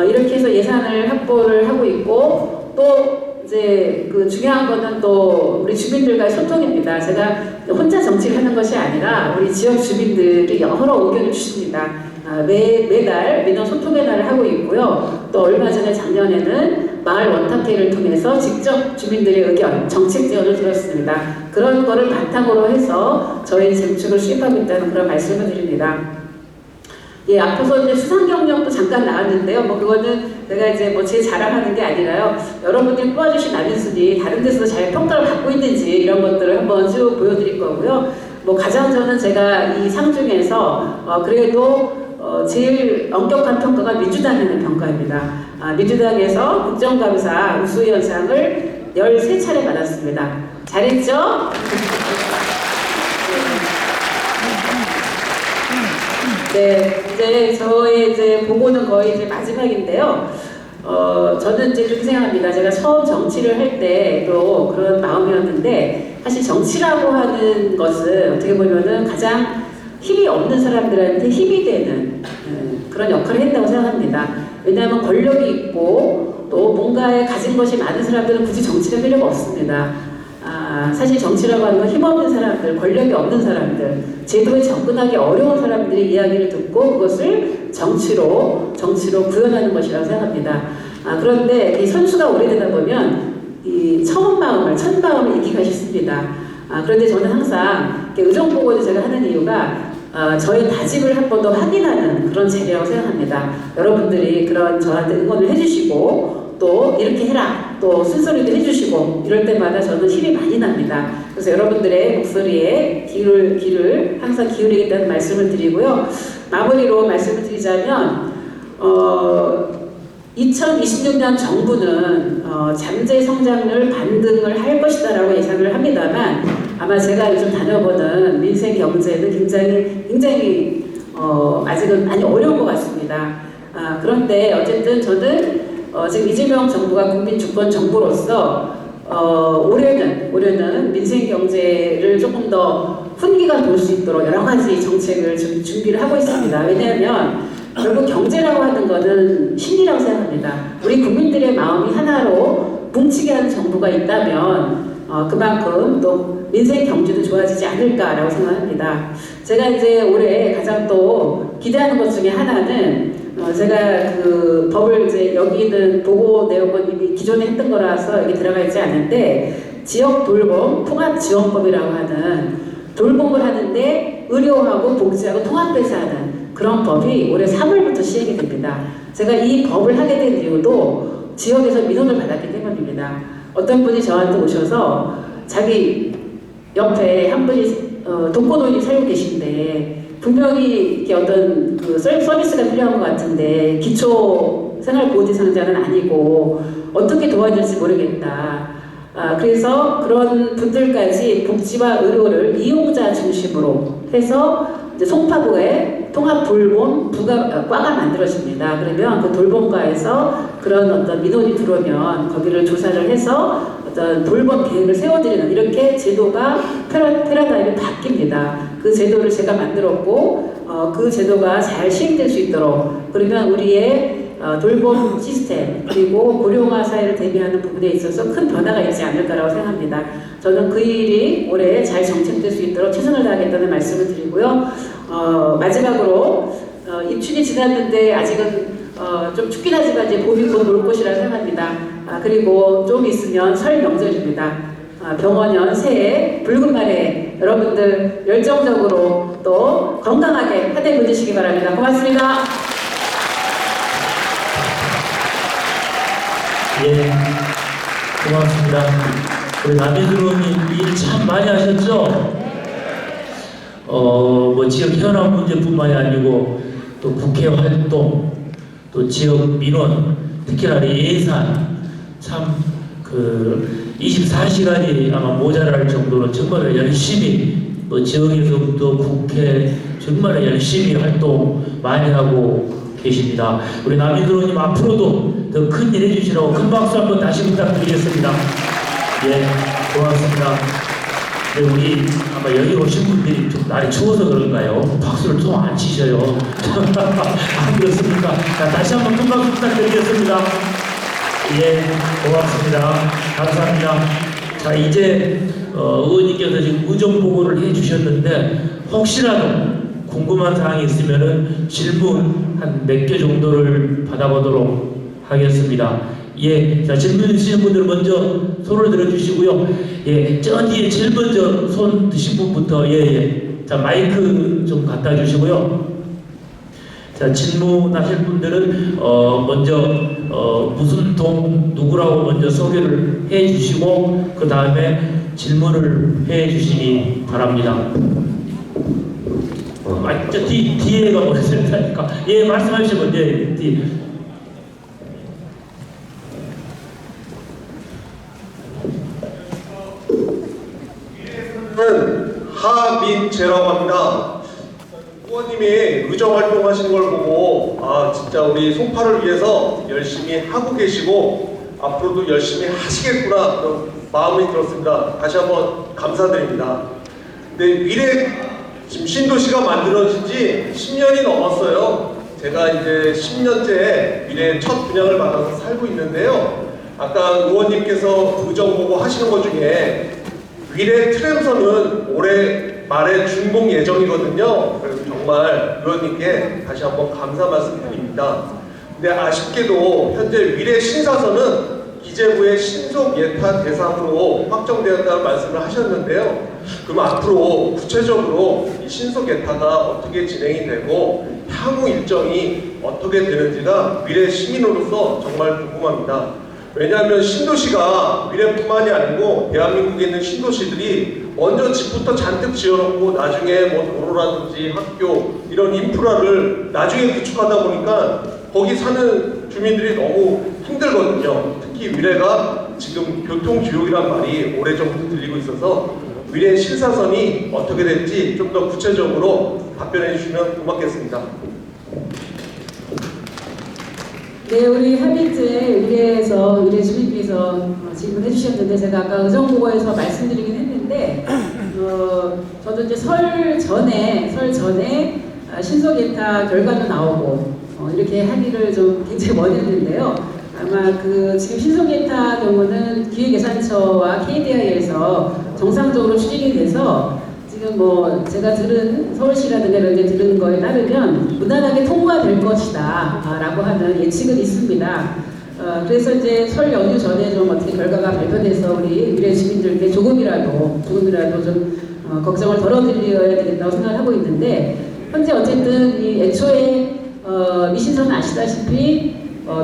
Speaker 1: 이렇게 해서 예산을 확보를 하고 있고 또 이제 그 중요한 거는 또 우리 주민들과의 소통입니다. 제가 혼자 정치를 하는 것이 아니라 우리 지역 주민들이 여러 의견을 주십니다. 매달 민원 소통의 날을 하고 있고요. 또 얼마 전에 작년에는 마을 원탁회를 통해서 직접 주민들의 의견, 정책 제언을 들었습니다. 그런 거를 바탕으로 해서 저희 정책을 수립하고 있다는 그런 말씀을 드립니다. 예, 앞서서 이제 수상 경력도 잠깐 나왔는데요. 뭐 그거는 내가 이제 뭐 제 자랑하는 게 아니라요. 여러분들이 뽑아주신 남인순이 다른 데서도 잘 평가를 받고 있는지 이런 것들을 한번 쭉 보여드릴 거고요. 뭐 가장 저는 제가 이 상 중에서 그래도 제일 엄격한 평가가 민주당에 있는 평가입니다. 민주당에서 국정감사 우수위원상을 13차례 받았습니다. 잘했죠? 네, 이제 저의 이제 보고는 거의 이제 마지막인데요. 저는 이제 그렇게 생각합니다. 제가 처음 정치를 할 때도 그런 마음이었는데, 사실 정치라고 하는 것은 어떻게 보면은 가장 힘이 없는 사람들한테 힘이 되는 그런 역할을 했다고 생각합니다. 왜냐하면 권력이 있고 또 뭔가에 가진 것이 많은 사람들은 굳이 정치가 필요가 없습니다. 사실 정치라고 하는 건 힘없는 사람들, 권력이 없는 사람들, 제도에 접근하기 어려운 사람들의 이야기를 듣고 그것을 정치로 구현하는 것이라고 생각합니다. 그런데 이 선수가 오래되다 보면 이 첫 마음을 잊기가 쉽습니다. 그런데 저는 항상 의정보고를 제가 하는 이유가 저의 다짐을 한 번 더 확인하는 그런 자리라고 생각합니다. 여러분들이 그런 저한테 응원을 해주시고 또 이렇게 해라 또 순서리도 해주시고 이럴 때마다 저는 힘이 많이 납니다. 그래서 여러분들의 목소리에 귀를 항상 기울이겠다는 말씀을 드리고요. 마무리로 말씀을 드리자면 2026년 정부는 잠재 성장률 반등을 할 것이다라고 예상을 합니다만 아마 제가 요즘 다녀보는 민생 경제는 굉장히 아직은 많이 어려운 것 같습니다. 그런데 어쨌든 저는 지금 이재명 정부가 국민 주권 정부로서 올해는 민생 경제를 조금 더 훈기가 돌 수 있도록 여러 가지 정책을 좀 준비를 하고 있습니다. 왜냐하면 결국 경제라고 하는 것은 심리라고 생각합니다. 우리 국민들의 마음이 하나로 뭉치게 하는 정부가 있다면 그만큼 또 민생 경제도 좋아지지 않을까라고 생각합니다. 제가 이제 올해 가장 또 기대하는 것 중에 하나는 제가 그 법을 이제 여기는 보고 내용은 이미 기존에 했던 거라서 여기 들어가 있지 않은데 지역 돌봄 통합지원법이라고 하는 돌봄을 하는데 의료하고 복지하고 통합돼서 하는 그런 법이 올해 3월부터 시행이 됩니다. 제가 이 법을 하게 된 이유도 지역에서 민원을 받았기 때문입니다. 어떤 분이 저한테 오셔서 자기 옆에 한 분이 독거노인이 살고 계신데 분명히 이렇게 어떤 그 서비스가 필요한 것 같은데 기초 생활보호대상자는 아니고 어떻게 도와줄지 모르겠다. 그래서 그런 분들까지 복지와 의료를 이용자 중심으로 해서 이제 송파구에 통합돌봄 과가 만들어집니다. 그러면 그 돌봄과에서 그런 어떤 민원이 들어오면 거기를 조사를 해서 어떤 돌봄 계획을 세워드리는 이렇게 제도가 패러다임이 바뀝니다. 그 제도를 제가 만들었고 그 제도가 잘 시행될 수 있도록 그러면 우리의 돌봄 시스템 그리고 고령화 사회를 대비하는 부분에 있어서 큰 변화가 있지 않을까라고 생각합니다. 저는 그 일이 올해 잘 정책될 수 있도록 최선을 다하겠다는 말씀을 드리고요. 마지막으로 입춘이 지났는데 아직은 좀 춥긴 하지만 이제 봄이 곧 올 것이라 생각합니다. 그리고 좀 있으면 설 명절입니다. 병원년 새해 붉은 말에 여러분들 열정적으로 또 건강하게 한 해 보내시기 바랍니다. 고맙습니다.
Speaker 2: 예, 고맙습니다. 우리 남인순 의원님 일 참 많이 하셨죠? 뭐 지역 현안 문제뿐만이 아니고 또 국회 활동, 또 지역 민원, 특히나 예산 참 그 24시간이 아마 모자랄 정도로 정말 열심히 뭐 지역에서부터 국회 정말 열심히 활동 많이 하고 계십니다. 우리 남인순 의원님 앞으로도 더 큰 일 해주시라고 큰 박수 한번 다시 부탁드리겠습니다. 예, 고맙습니다. 네, 우리 아마 여기 오신 분들이 좀 날이 추워서 그런가요? 박수를 좀 안 치셔요. 안 그렇습니까? 자, 다시 한번 큰 박수 부탁드리겠습니다. 예, 고맙습니다. 감사합니다. 자, 이제 의원님께서 지금 의정 보고를 해주셨는데 혹시라도 궁금한 사항이 있으면은 질문 한 몇 개 정도를 받아보도록 하겠습니다. 예, 자, 질문 있으신 분들 먼저 손을 들어주시고요. 예, 저 뒤에 제일 먼저 손 드신 분부터 자, 마이크 좀 갖다 주시고요. 자, 질문하실 분들은 먼저 무슨 동 누구라고 먼저 소개를 해 주시고 그 다음에 질문을 해 주시기 바랍니다. 저 뒤에가 뭐였을까니까 예, 말씀하시죠. 먼저 뒤.
Speaker 3: 하민재라고 합니다. 의원님이 의정 활동하시는 걸 보고 진짜 우리 송파를 위해서 열심히 하고 계시고 앞으로도 열심히 하시겠구나 그런 마음이 들었습니다. 다시 한번 감사드립니다. 근데 미래 지금 신도시가 만들어진 지 10년이 넘었어요. 제가 이제 10년째 미래 첫 분양을 받아서 살고 있는데요. 아까 의원님께서 의정 보고 하시는 것 중에 위례 트램선은 올해 말에 준공 예정이거든요. 그래서 정말 의원님께 다시 한번 감사 말씀드립니다. 근데 아쉽게도 현재 위례 신사선은 기재부의 신속 예타 대상으로 확정되었다는 말씀을 하셨는데요. 그럼 앞으로 구체적으로 이 신속 예타가 어떻게 진행이 되고 향후 일정이 어떻게 되는지가 위례 시민으로서 정말 궁금합니다. 왜냐하면 신도시가 미래뿐만이 아니고 대한민국에 있는 신도시들이 먼저 집부터 잔뜩 지어놓고 나중에 뭐 도로라든지 학교 이런 인프라를 나중에 구축하다 보니까 거기 사는 주민들이 너무 힘들거든요. 특히 위례가 지금 교통지옥이란 말이 오래전부터 들리고 있어서 위례 신사선이 어떻게 될지 좀 더 구체적으로 답변해 주시면 고맙겠습니다.
Speaker 1: 네, 우리 하민재 위례에서 위례 주민께서 질문해 주셨는데 제가 아까 의정보고에서 말씀드리긴 했는데 저도 이제 설 전에 신속 예타 결과도 나오고 이렇게 하기를 좀 굉장히 원했는데요. 아마 그 지금 신속 예타 경우는 기획예산처와 KDI에서 정상적으로 추진이 돼서 지금 뭐 제가 들은 서울시라든가 이런 데 들은 거에 따르면 무난하게 통과될 것이다 라고 하는 예측은 있습니다. 그래서 이제 설 연휴 전에 좀 어떻게 결과가 발표돼서 우리 미래 주민들께 조금이라도 좀 걱정을 덜어드려야 되겠다고 생각을 하고 있는데 현재 어쨌든 이 애초에 미신선은 아시다시피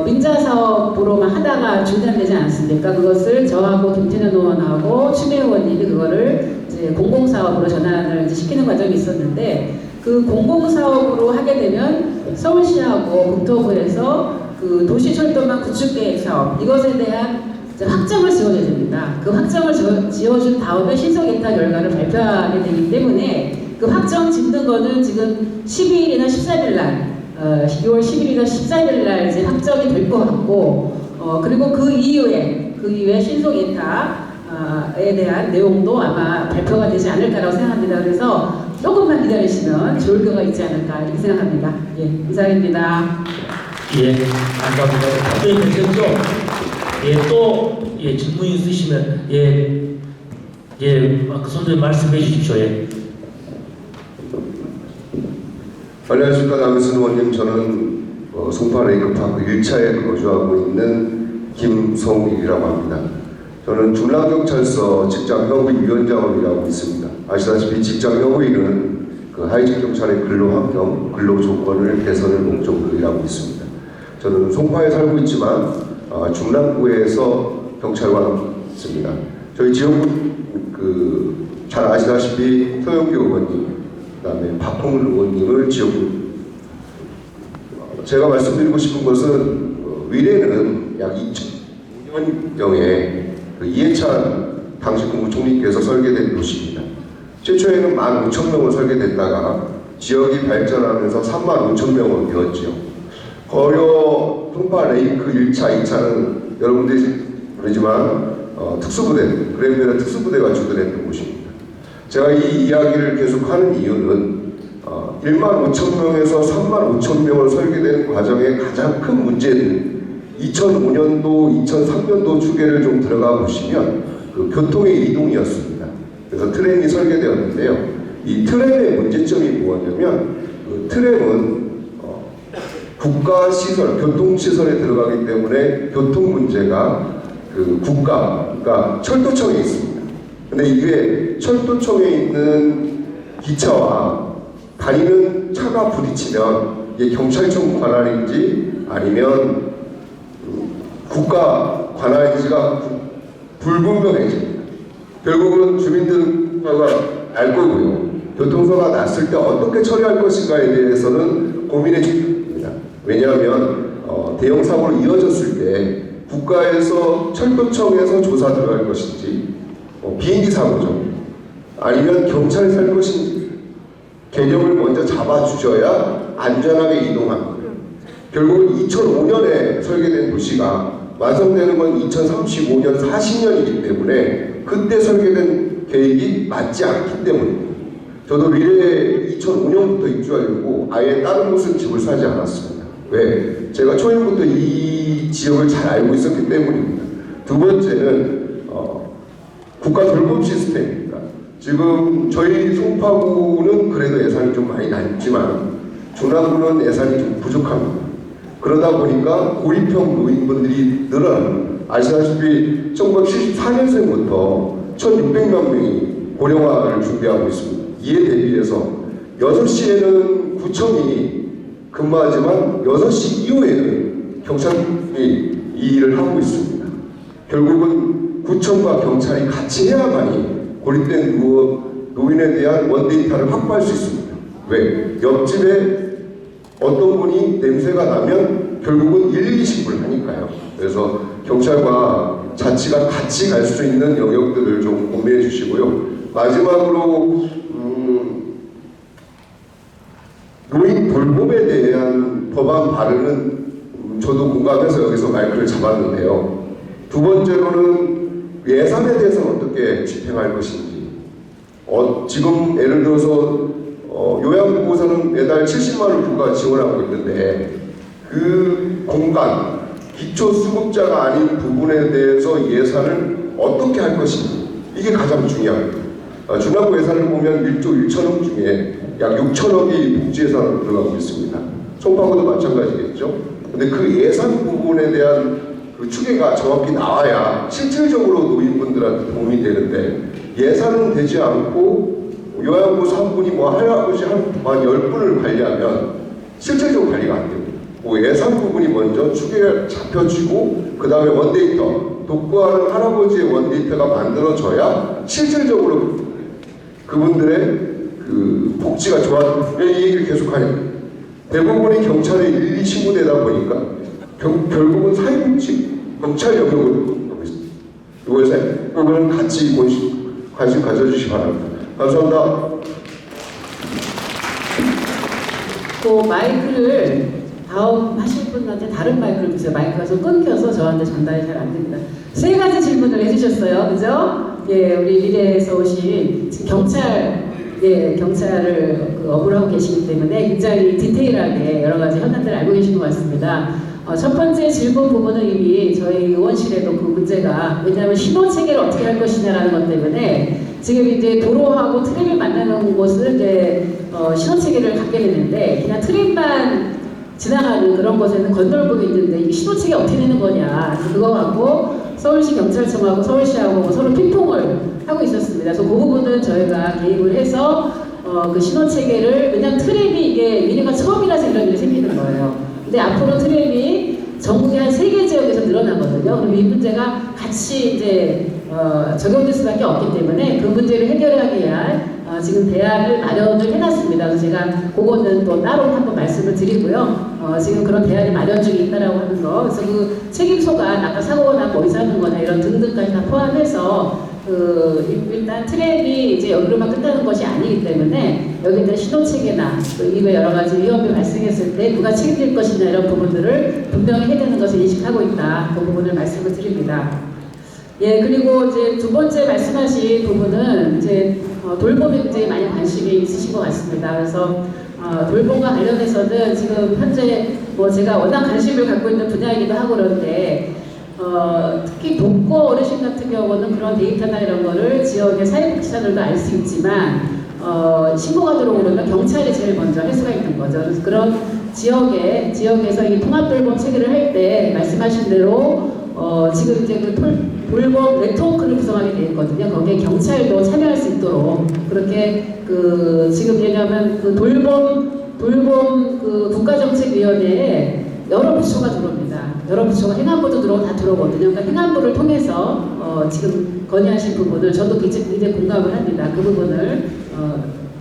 Speaker 1: 민자 사업으로만 하다가 중단되지 않았습니까? 그것을 저하고 김태년 의원하고 추미애 의원님이 그거를 이제 공공사업으로 전환을 이제 시키는 과정이 있었는데 그 공공사업으로 하게 되면 서울시하고 국토부에서 그 도시철도망 구축계획 사업 이것에 대한 확정을 지어줘야 됩니다. 그 확정을 지어준 다음에 신속예타 결과를 발표하게 되기 때문에 그 확정 짓는 거는 지금 12일이나 13일 날 6월 10일이나 14일 날 이제 확정이 될 것 같고 그리고 그 이후에 신속예타에 대한 내용도 아마 발표가 되지 않을까라고 생각합니다. 그래서 조금만 기다리시면 좋을 거가 있지 않을까 이렇게 생각합니다. 예, 이상입니다.
Speaker 2: 예, 감사합니다. 답변이 되셨죠? 예, 또 질문 있으시면 그 선생님 말씀해 주십시오. 예.
Speaker 4: 안녕하십니까. 남은순 의원님. 저는 송파 레이크파크 1차에 거주하고 있는 김성일이라고 합니다. 저는 중랑경찰서 직장협의위원장을 일하고 있습니다. 아시다시피 직장협의는 그 하위직 경찰의 근로환경, 근로조건을 개선을 목적으로 일하고 있습니다. 저는 송파에 살고 있지만 중랑구에서 경찰관입니다. 저희 지역구 잘 아시다시피 서영교 의원님, 그다음에 박홍일 의원님을 지역구 제가 말씀드리고 싶은 것은 위례는 약 2005년경에 이해찬 당시 국무총리께서 설계된 도시입니다. 최초에는 15,000명을 설계됐다가 지역이 발전하면서 35,000명을 되었지요. 거려 송파 레이크 1차, 2차는 여러분들이 모르지만 특수부대, 그랜베르 특수부대가 주둔했던 곳입니다. 제가 이 이야기를 계속하는 이유는 15,000명에서 35,000명을 설계되는 과정의 가장 큰 문제는 2005년도, 2003년도 추계를 좀 들어가 보시면 그 교통의 이동이었습니다. 그래서 트램이 설계되었는데요. 이 트램의 문제점이 뭐냐면 그 트램은 국가시설, 교통시설에 들어가기 때문에 교통 문제가 그 그러니까 철도청에 있습니다. 근데 이게 철도청에 있는 기차와 다니는 차가 부딪히면 이게 경찰청 관할인지 아니면 국가 관할인지가 불분명해집니다. 결국은 주민들과 알 거고요. 교통사고가 났을 때 어떻게 처리할 것인가에 대해서는 고민해 줍니다. 왜냐하면 대형 사고로 이어졌을 때 국가에서 철도청에서 조사 들어갈 것인지 비행기 사고죠. 아니면 경찰이 살 것인지 개념을 먼저 잡아주셔야 안전하게 이동합니다. 결국은 2005년에 설계된 도시가 완성되는 건 2035년 40년이기 때문에 그때 설계된 계획이 맞지 않기 때문입니다. 저도 미래에 2005년부터 입주하려고 아예 다른 곳은 집을 사지 않았습니다. 왜? 제가 초년부터 이 지역을 잘 알고 있었기 때문입니다. 두 번째는 국가 돌봄 시스템입니다. 지금 저희 송파구는 그래도 예산이 좀 많이 남지만 중랑구는 예산이 좀 부족합니다. 그러다 보니까 고립형 노인분들이 늘어납니다. 아시다시피 1974년생부터 1,600만 명이 고령화를 준비하고 있습니다. 이에 대비해서 6시에는 구청이 근무하지만 6시 이후에는 경찰이 이 일을 하고 있습니다. 결국은 구청과 경찰이 같이 해야만이 고립된 노인에 대한 원데이터를 확보할 수 있습니다. 왜? 옆집에 어떤 분이 냄새가 나면 결국은 112 신고를 하니까요. 그래서 경찰과 자치가 같이 갈 수 있는 영역들을 좀 고민해 주시고요. 마지막으로 노인 돌봄에 대한 법안 발의는 저도 공감해서 여기서 마이크를 잡았는데요. 두 번째로는 예산에 대해서는 어떻게 집행할 것인지. 지금 예를 들어서 요양보호사는 매달 70만 원 부가 지원하고 있는데 그 공간, 기초수급자가 아닌 부분에 대해서 예산을 어떻게 할 것인지 이게 가장 중요합니다. 중랑구 예산을 보면 1조 1천억 중에 약 6천억이 복지 예산으로 들어가고 있습니다. 송파구도 마찬가지겠죠. 근데 그 예산 부분에 대한 그 추계가 정확히 나와야 실질적으로 노인분들한테 도움이 되는데 예산은 되지 않고 요양보호사 한 분이 뭐 할아버지 한 10분을 관리하면 실질적으로 관리가 안 됩니다. 예산 부분이 먼저 추계가 잡혀지고 그 다음에 원데이터, 독거하는 할아버지의 원데이터가 만들어져야 실질적으로 그분들의 그 복지가 좋아지는 이 얘기를 계속하니까 대부분이 경찰에 112 신고되다 보니까 결국은 사회복지 경찰 영역으로 가고 있습니다. 이것에 그거는 같이 관심 가져주시기 바랍니다. 감사합니다.
Speaker 1: 그 마이크를 다음 하실 분한테 다른 마이크를 주세요. 마이크가 좀 끊겨서 저한테 전달이 잘 안 됩니다. 세 가지 질문을 해주셨어요. 그죠? 예, 우리 미래에서 오신 지금 경찰을 업무를 하고 계시기 때문에 굉장히 디테일하게 여러 가지 현안들을 알고 계신 것 같습니다. 첫 번째 질문 부분은 이미 저희 의원실에도 그 문제가 왜냐하면 신호 체계를 어떻게 할 것이냐라는 것 때문에 지금 이제 도로하고 트램을 만나는 곳은 이제 신호 체계를 갖게 되는데 그냥 트램만 지나가는 그런 곳에는 건널목이 있는데 이 신호 체계 어떻게 되는 거냐 그거 갖고 서울시 경찰청하고 서울시하고 서로 핑퐁을 하고 있었습니다. 그래서 그 부분은 저희가 개입을 해서 그 신호 체계를 왜냐하면 트램이 이게 미래가 처음이라서 이런 일이 생기는 거예요. 근데 앞으로 트램이 전국의 한 3개 지역에서 늘어나거든요. 그럼 이 문제가 같이 이제 적용될 수밖에 없기 때문에 그 문제를 해결하기 위한 지금 대안을 마련을 해놨습니다. 그래서 제가 그거는 또 따로 한번 말씀을 드리고요. 지금 그런 대안이 마련 중에 있다라고 하는 거. 그래서 그 책임소가 아까 사고가 나고 어디서 하는 거나 이런 등등까지 다 포함해서 일단 트램이 이제 여기로만 끝나는 것이 아니기 때문에 여기다 신호체계나 이외 여러 가지 위험이 발생했을 때 누가 책임질 것이냐 이런 부분들을 분명히 해야 되는 것을 인식하고 있다. 그 부분을 말씀을 드립니다. 예, 그리고 이제 두 번째 말씀하신 부분은 이제 돌봄에 굉장히 많이 관심이 있으신 것 같습니다. 그래서 돌봄과 관련해서는 지금 현재 뭐 제가 워낙 관심을 갖고 있는 분야이기도 하고 그런데 특히 독거 어르신 같은 경우는 그런 데이터나 이런 거를 지역의 사회복지사들도 알 수 있지만 신고가 들어오면 경찰이 제일 먼저 할 수가 있는 거죠. 그래서 그런 지역에서 이 통합돌봄 체계를 할 때 말씀하신 대로 지금 이제 그 돌봄 네트워크를 구성하게 되어 있거든요. 거기에 경찰도 참여할 수 있도록 그렇게 지금 얘기하면 그 돌봄 그 국가정책 위원회에 여러 부처가 들어옵니다. 여러 부처가 행안부도 들어오고 다 들어오거든요. 그러니까 행안부를 통해서 지금 건의하신 부분을 저도 굉장히 공감을 합니다. 그 부분을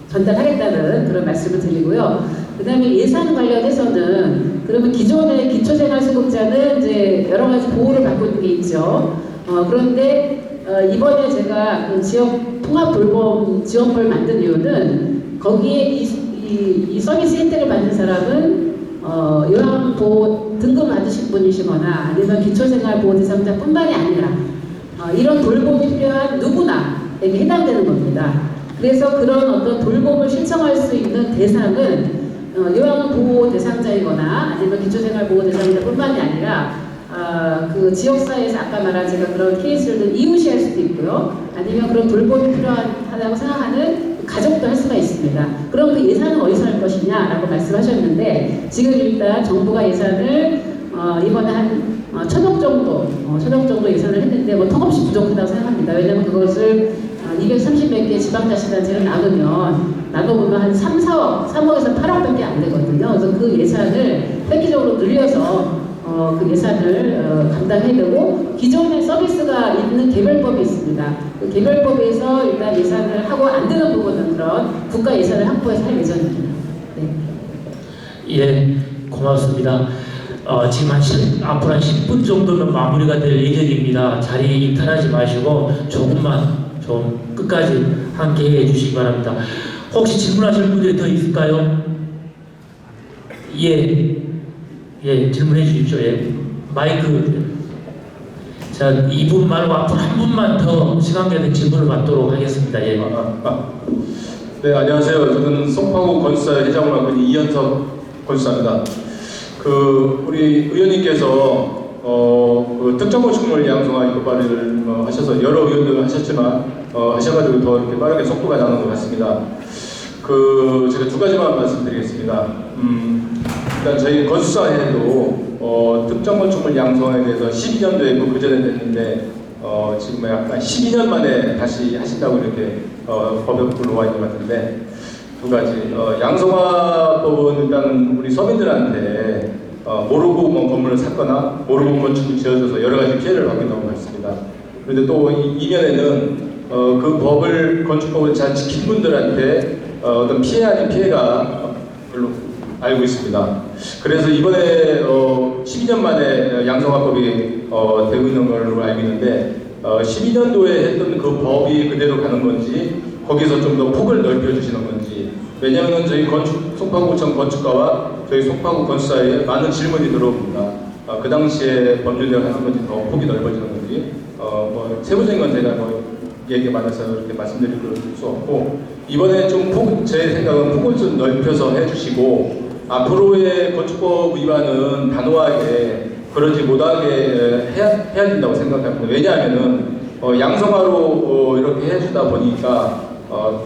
Speaker 1: 전달하겠다는 그런 말씀을 드리고요. 그 다음에 예산 관련해서는 그러면 기존의 기초생활수급자는 이제 여러 가지 보호를 받고 있는 게 있죠. 그런데 이번에 제가 그 지역 통합돌봄 지원법을 만든 이유는 거기에 이 서비스 혜택을 받는 사람은 요양보호 등급 받으신 분이시거나 아니면 기초생활보호 대상자뿐만이 아니라 이런 돌봄이 필요한 누구나에게 해당되는 겁니다. 그래서 그런 어떤 돌봄을 신청할 수 있는 대상은 요양보호 대상자이거나 아니면 기초생활보호 대상자뿐만이 아니라 그 지역사회에서 아까 말한 제가 그런 케이스를 이웃이 할 수도 있고요. 아니면 그런 돌봄이 필요하다고 생각하는 가족도 할 수가 있습니다. 그럼 그 예산은 어디서 할 것이냐라고 말씀하셨는데 지금 일단 정부가 예산을 이번에 한 1,000억 정도 예산을 했는데 뭐 턱없이 부족하다고 생각합니다. 왜냐하면 그것을 230몇 개 지방자치단체를 나눠보면 한 3억에서 8억밖에 안 되거든요. 그래서 그 예산을 획기적으로 늘려서 그 예산을 감당해야 되고 기존에 서비스가 있는 개별법이 있습니다. 그 개별법에서 일단 예산을 하고 안 되는 부분은 그런 국가 예산을 확보해서 할 예정입니다. 네.
Speaker 2: 예, 고맙습니다. 지금 앞으로 한 10분 정도면 마무리가 될 예정입니다. 자리 이탈하지 마시고 조금만 좀 끝까지 함께 해주시기 바랍니다. 혹시 질문하실 분들이 더 있을까요? 예, 질문해 주십시오. 예, 마이크. 자, 2분 말고 앞으로 한 분만 더 시간 되는 질문을 받도록 하겠습니다. 예.
Speaker 5: 네, 안녕하세요. 저는 송파구 건축사 회장을 맡고 있는 이현석 건축사입니다. 우리 의원님께서 그 특정 건축물 양성화 이것 발의를 하셔서 여러 의원들 하셨지만 하셔가지고 더 이렇게 빠르게 속도가 나는 것 같습니다. 제가 두 가지만 말씀드리겠습니다. 일단 저희 건축사회도 특정 건축물 양성화에 대해서 12년도에 했고 그 전에 됐는데 지금 약간 12년 만에 다시 하신다고 이렇게 법에 들어와 있는 것 같은데 두 가지. 양성화법은 일단 우리 서민들한테 모르고 건물을 샀거나 모르고 건축을 지어줘서 여러 가지 피해를 받게 나온 것 같습니다. 그런데 또 이면에는 그 건축법을 잘 지킨 분들한테 어떤 피해 아닌 피해가 별로 알고 있습니다. 그래서 이번에 12년 만에 양성화법이 되고 있는 걸로 알고 있는데 12년도에 했던 그 법이 그대로 가는 건지 거기서 좀 더 폭을 넓혀주시는 건지. 왜냐하면 저희 송파구청 건축가와 저희 송파구 건축사에 많은 질문이 들어옵니다. 그 당시에 법률대로 하는 건지 더 폭이 넓어지는 건지 세부적인 건 제가 얘기가 많아서 이렇게 말씀드릴 수 없고 이번에 좀 제 생각은 폭을 좀 넓혀서 해주시고 앞으로의 건축법 위반은 단호하게 그러지 못하게 해야 된다고 생각합니다. 왜냐하면은 양성화로 이렇게 해주다 보니까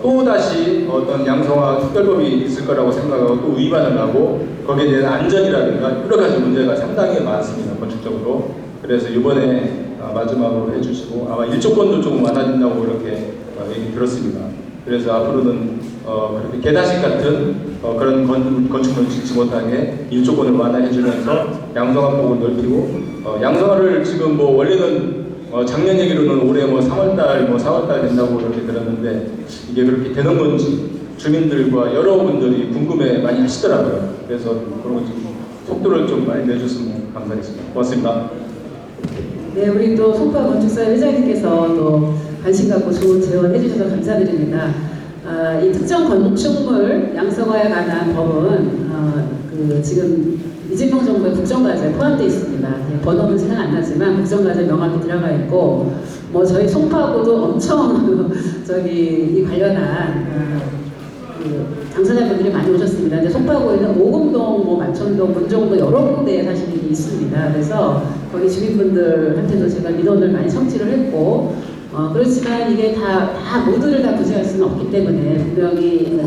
Speaker 5: 또 다시 어떤 양성화 특별법이 있을 거라고 생각하고 또 위반을 하고 거기에 대한 안전이라든가 여러 가지 문제가 상당히 많습니다. 건축적으로. 그래서 이번에 마지막으로 해주시고 아마 일조권도 조금 완화된다고 이렇게 얘기 들었습니다. 그래서 앞으로는 그렇게 개다식 같은 그런 건축물을 짓지 못하게 일조권을 완화해주면서 양성화폭을 넓히고 양성화를 지금 원래는 작년 얘기로는 올해 3월달 4월달 된다고 그렇게 들었는데 이게 그렇게 되는 건지 주민들과 여러분들이 궁금해 많이 하시더라고요. 그래서 그런 거 좀 속도를 좀 많이 내줬으면 감사하겠습니다. 고맙습니다.
Speaker 1: 네, 우리 또 송파 건축사 회장님께서 또 관심 갖고 좋은 제언해 주셔서 감사드립니다. 이 특정 건축물 양성화에 관한 법은 지금 이재명 정부의 국정과제에 포함되어 있습니다. 번호는 생각 안 나지만 국정과제에 명확히 들어가 있고 저희 송파구도 엄청 이 관련한 당사자분들이 많이 오셨습니다. 근데 송파구에는 오금동, 만천동, 문정도 여러 군데에 사실 있습니다. 그래서 거기 주민분들한테도 제가 민원을 많이 청취를 했고 그렇지만 이게 다 모두를 다 구제할 수는 없기 때문에 분명히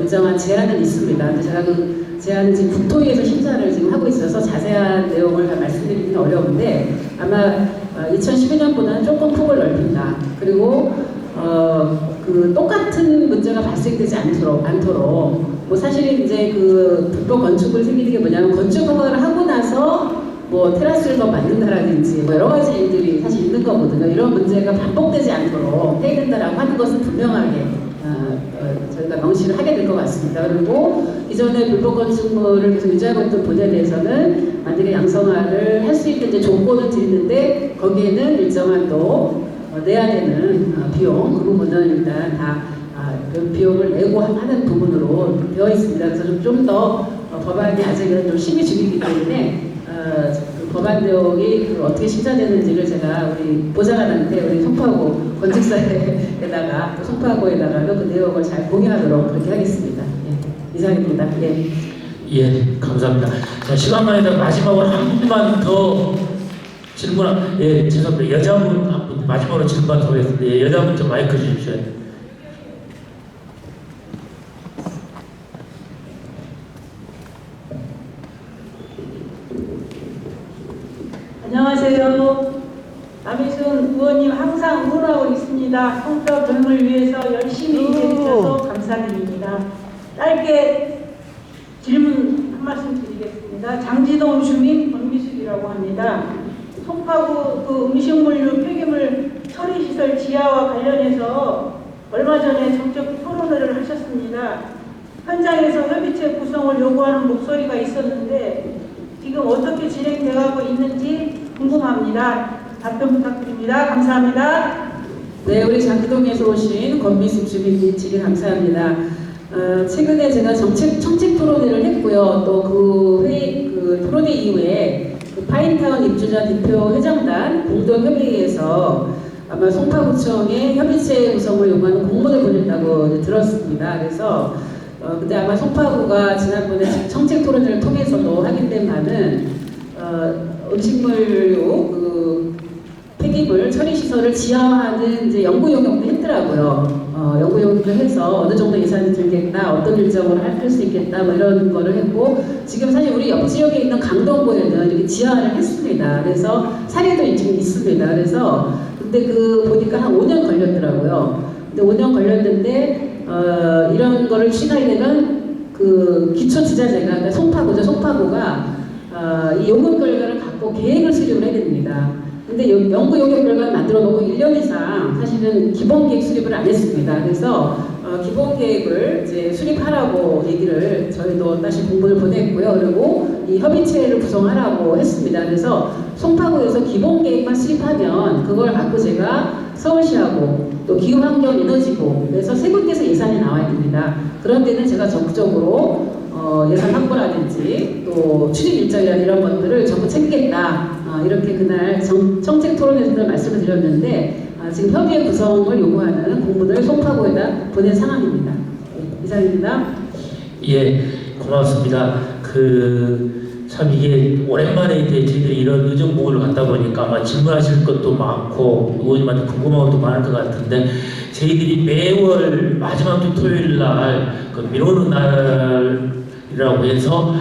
Speaker 1: 일정한 제한은 있습니다. 근데 제가 그 제안은 지금 국토위에서 심사를 지금 하고 있어서 자세한 내용을 다 말씀드리기는 어려운데 아마 2012년보다는 조금 폭을 넓힌다. 그리고 그 똑같은 문제가 발생되지 않도록 뭐 사실 이제 그 불법 건축물 생기는 게 뭐냐면 건축 허가를 하고 나서 뭐 테라스를 더 만든다라든지 뭐 여러 가지 일들이 사실 있는 거거든요. 이런 문제가 반복되지 않도록 해야 된다라고 하는 것은 분명하게 저희가 명시를 하게 될 것 같습니다. 그리고 기존의 불법 건축물을 계속 유지하고 있던 분야에 대해서는 만약에 양성화를 할 수 있는 이제 조건을 드리는데 거기에는 일정한 또 내야 되는 비용 그 부분은 일단 다 그 비용을 내고 하는 부분으로 되어 있습니다. 그래서 좀 더 법안이 아직은 좀 심의 중이기 때문에 그 법안 내용이 어떻게 심사되는지를 제가 우리 보좌관한테 우리 송파구 건축사에다가 또 송파구에다가도 그 내용을 잘 공유하도록 그렇게 하겠습니다. 예, 이상입니다. 예.
Speaker 2: 예, 감사합니다. 자, 시간 관계상 마지막으로 한 분만 더 예, 죄송합니다. 여자분 한 분 마지막으로 질문 드리겠습니다. 예, 여자분 좀 마이크 주십시오.
Speaker 6: 안녕하세요. 남희순 의원님 항상 응원하고 있습니다. 성표 교육을 위해서 열심히 일해주셔서 감사드립니다. 짧게 질문 한 말씀 드리겠습니다. 장지동 주민 권미숙이라고 합니다. 송파구 그 음식물류 폐기물 처리시설 지하와 관련해서 얼마 전에 정책 토론회를 하셨습니다. 현장에서 협의체 구성을 요구하는 목소리가 있었는데 지금 어떻게 진행되고 있는지 궁금합니다. 답변 부탁드립니다. 감사합니다.
Speaker 1: 네, 우리 장기동에서 오신 권미숙 주민님 질의 감사합니다. 최근에 제가 정책 토론회를 했고요. 또 그 회의, 그 토론회 이후에 그 파인타운 입주자 대표 회장단 공동협의회에서 아마 송파구청에 협의체 구성을 요구하는 공문을 보냈다고 들었습니다. 그래서 근데 아마 송파구가 지난번에 정책 토론회를 통해서도 확인된 바는 음식물류 그 폐기물 처리 시설을 지하화하는 이제 연구 용역도 했더라고요. 연구 용역도 해서 어느 정도 예산이 들겠다, 어떤 일정으로 할 수 있겠다, 뭐 이런 거를 했고 지금 사실 우리 옆 지역에 있는 강동구에는 이렇게 지하화를 했습니다. 그래서 사례도 지금 있습니다. 그래서 근데 그 보니까 한 5년 걸렸더라고요. 근데 5년 걸렸는데 이런 거를 추진하게 되면 그 기초지자재가 그러니까 송파구죠. 송파구가 이 요금 결과를 갖고 계획을 수립을 해야 됩니다. 근데 연구 요금 결과를 만들어 놓고 1년 이상 사실은 기본 계획 수립을 안 했습니다. 그래서 기본 계획을 이제 수립하라고 얘기를 저희도 다시 공문을 보냈고요. 그리고 이 협의체를 구성하라고 했습니다. 그래서 송파구에서 기본 계획만 수립하면 그걸 갖고 제가 서울시하고 또 기후환경에너지부 그래서 세 군데서 예산이 나와야 됩니다. 그런 데는 제가 적극적으로 예산 확보라든지 또 추진 일정이라든지 이런 것들을 전부 챙기겠다. 이렇게 그날 정책 토론에서도 말씀을 드렸는데 지금 협의회 구성을 요구하는 공문을 송파구에다 보낸 상황입니다. 네, 이상입니다.
Speaker 2: 예, 고맙습니다. 참 이게 오랜만에 이제 저희들이 이런 의정부를 갖다 보니까 아마 질문하실 것도 많고 의원님한테 궁금한 것도 많을 것 같은데 저희들이 매월 마지막 주 토요일 날 그 미루는 날이라고 해서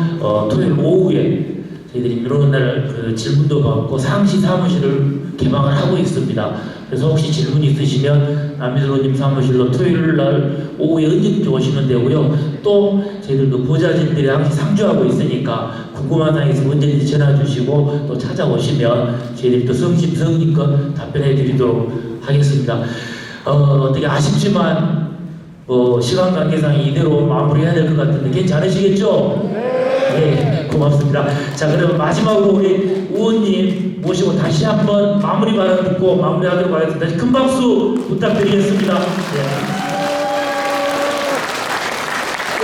Speaker 2: 토요일 오후에 저희들이 미루는 날 그 질문도 받고 상시 사무실을 개방을 하고 있습니다. 그래서 혹시 질문 있으시면 남미순 의원님 사무실로 토요일 날 오후에 언제든지 오시면 되고요. 또 저희들 그 보좌진들이 항상 상주하고 있으니까 궁금한 사항이 있으면 언제든지 전화 주시고 또 찾아오시면 저희들이 또 성심성의껏 답변해 드리도록 하겠습니다. 어떻게 아쉽지만 시간 관계상 이대로 마무리해야 될 것 같은데 괜찮으시겠죠? 네, 고맙습니다. 자, 그러면 마지막으로 우리 의원님 모시고 다시 한번 마무리 발언 듣고 마무리하도록 하겠습니다. 다시 큰 박수 부탁드리겠습니다.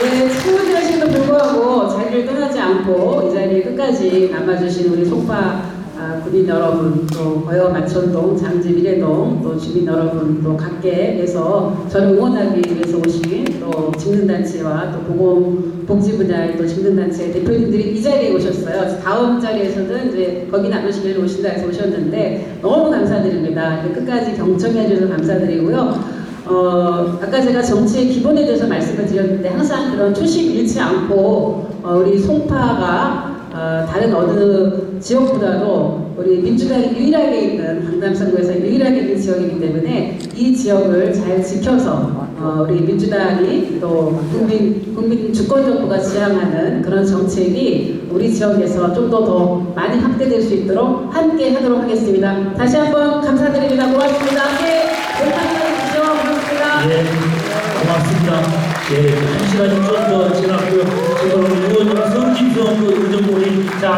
Speaker 1: 네, 추운날씨에도 불구하고 자리를 떠나지 않고 이 자리에 끝까지 남아주신 우리 송파 군인 여러분, 또 거여 마천동, 장지 미래동, 또 주민 여러분, 또 각계에서 저를 응원하기 위해서 오신 또 직능단체와 또 보건복지 분야의 또 직능단체 대표님들이 이 자리에 오셨어요. 다음 자리에서는 이제 거기 나누시면 오신다 해서 오셨는데 너무 감사드립니다. 끝까지 경청해 주셔서 감사드리고요. 아까 제가 정치의 기본에 대해서 말씀을 드렸는데 항상 그런 초심 잃지 않고 우리 송파가 다른 어느 지역보다도 우리 민주당이 유일하게 있는 강남선거에서 유일하게 있는 지역이기 때문에 이 지역을 잘 지켜서 우리 민주당이 또 국민 주권정부가 지향하는 그런 정책이 우리 지역에서 좀 더 많이 확대될 수 있도록 함께 하도록 하겠습니다. 다시 한번 감사드립니다. 고맙습니다. 함께 연락해 주시죠. 고맙습니다.
Speaker 2: 예, 고맙습니다. 예, 1시간이 좀 더 지났고요. 지금 의원님 성김성 의정